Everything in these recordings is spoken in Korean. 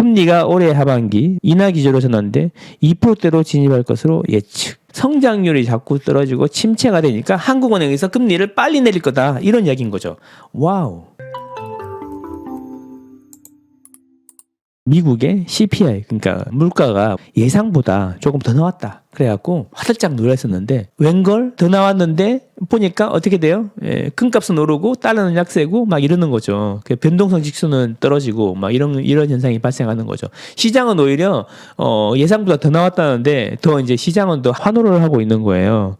금리가 올해 하반기 인하 기조로 전환돼 2%대로 진입할 것으로 예측. 성장률이 자꾸 떨어지고 침체가 되니까 한국은행에서 금리를 빨리 내릴 거다. 이런 이야기인 거죠. 와우. 미국의 CPI, 그러니까 물가가 예상보다 조금 더 나왔다. 그래갖고 화들짝 놀랐었는데 웬걸 더 나왔는데 보니까 어떻게 돼요? 금값은 오르고 달러는 약세고 막 이러는 거죠. 변동성 지수는 떨어지고 막 이런 현상이 발생하는 거죠. 시장은 오히려 예상보다 더 나왔다는데 더 이제 시장은 더 환호를 하고 있는 거예요.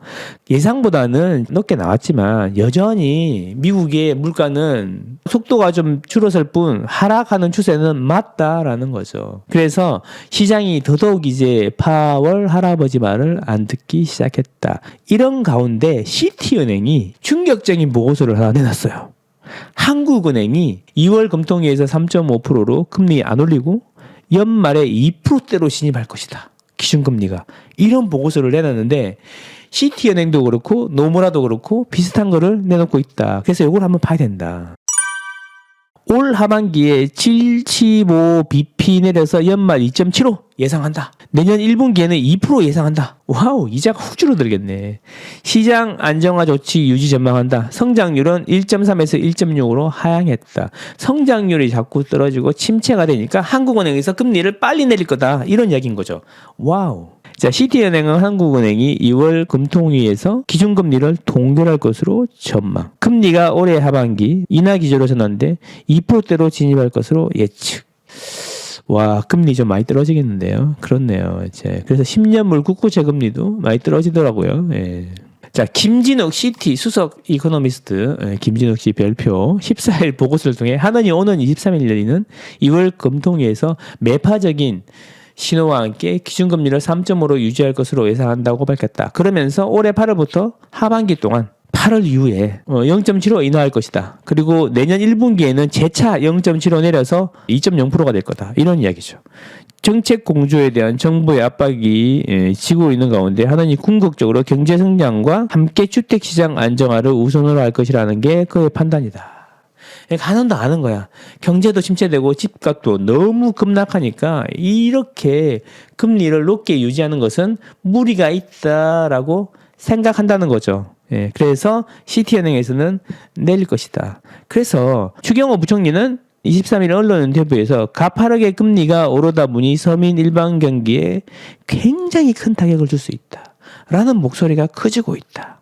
예상보다는 높게 나왔지만 여전히 미국의 물가는 속도가 좀 줄었을 뿐 하락하는 추세는 맞다라는 거죠. 그래서 시장이 더더욱 이제 파월 할아버지 말을 안 듣기 시작했다. 이런 가운데 시티은행이 충격적인 보고서를 하나 내놨어요. 한국은행이 2월 금통위에서 3.5%로 금리 안 올리고 연말에 2%대로 진입할 것이다. 기준금리가. 이런 보고서를 내놨는데 시티은행도 그렇고 노무라도 그렇고 비슷한 거를 내놓고 있다. 그래서 이걸 한번 봐야 된다. 올 하반기에 75bp 내려서 연말 2.75 예상한다. 내년 1분기에는 2% 예상한다. 와우, 이자가 훅 줄어들겠네. 시장 안정화 조치 유지 전망한다. 성장률은 1.3에서 1.6으로 하향했다. 성장률이 자꾸 떨어지고 침체가 되니까 한국은행에서 금리를 빨리 내릴 거다. 이런 이야기인 거죠. 와우. 자, 시티은행은 한국은행이 2월 금통위에서 기준금리를 동결할 것으로 전망. 금리가 올해 하반기 인하 기조로 전환돼 2%대로 진입할 것으로 예측. 와, 금리 좀 많이 떨어지겠는데요. 그렇네요. 이제 그래서 10년물 국고채 금리도 많이 떨어지더라고요. 예. 자, 김진욱 CT 수석 이코노미스트 김진욱 씨 별표 14일 보고서를 통해 하느니 오는 23일 열리는 2월 금통위에서 매파적인 신호와 함께 기준금리를 3.5로 유지할 것으로 예상한다고 밝혔다. 그러면서 올해 8월부터 하반기 동안 8월 이후에 0.75 인하할 것이다. 그리고 내년 1분기에는 재차 0.75 내려서 2.0%가 될 거다. 이런 이야기죠. 정책 공조에 대한 정부의 압박이 지고 있는 가운데 하느니 궁극적으로 경제 성장과 함께 주택시장 안정화를 우선으로 할 것이라는 게 그의 판단이다. 하는도 아는 거야. 경제도 침체되고 집값도 너무 급락하니까 이렇게 금리를 높게 유지하는 것은 무리가 있다라고 생각한다는 거죠. 예, 그래서 시티은행에서는 내릴 것이다. 그래서 추경호 부총리는 23일 언론 인터뷰에서 가파르게 금리가 오르다 보니 서민 일반 경기에 굉장히 큰 타격을 줄 수 있다. 라는 목소리가 커지고 있다.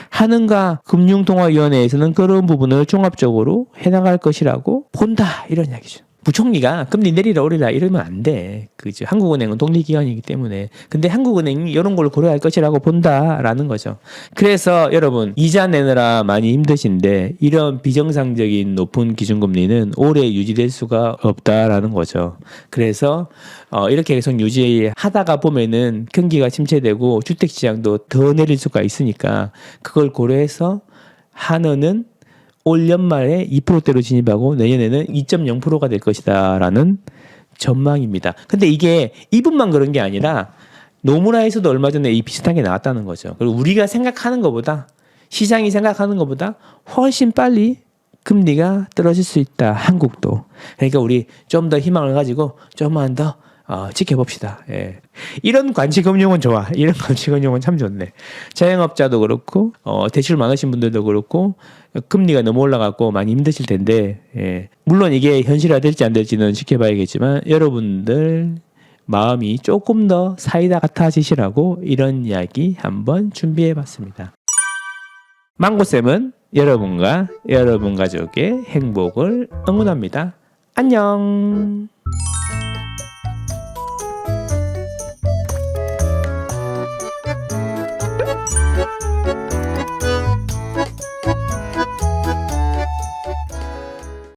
한은가 금융통화위원회에서는 그런 부분을 종합적으로 해나갈 것이라고 본다. 이런 이야기죠. 부총리가 금리 내리라 오리라 이러면 안 돼. 그죠. 한국은행은 독립기관이기 때문에. 근데 한국은행이 이런 걸 고려할 것이라고 본다라는 거죠. 그래서 여러분 이자 내느라 많이 힘드신데 이런 비정상적인 높은 기준금리는 오래 유지될 수가 없다라는 거죠. 그래서 이렇게 계속 유지하다가 보면은 경기가 침체되고 주택시장도 더 내릴 수가 있으니까 그걸 고려해서 한은은 올 연말에 2%대로 진입하고 내년에는 2.0%가 될 것이다 라는 전망입니다. 근데 이게 이분만 그런 게 아니라 노무라에서도 얼마 전에 이 비슷한 게 나왔다는 거죠. 그리고 우리가 생각하는 것보다 시장이 생각하는 것보다 훨씬 빨리 금리가 떨어질 수 있다. 한국도. 그러니까 우리 좀 더 희망을 가지고 좀만 더 지켜봅시다. 예. 이런 관치금융은 좋아. 이런 관치금융은 참 좋네. 자영업자도 그렇고 대출 많으신 분들도 그렇고 금리가 너무 올라갔고 많이 힘드실 텐데 예. 물론 이게 현실화될지 안 될지는 지켜봐야겠지만 여러분들 마음이 조금 더 사이다 같아지시라고 이런 이야기 한번 준비해봤습니다. 망고쌤은 여러분과 여러분 가족의 행복을 응원합니다. 안녕.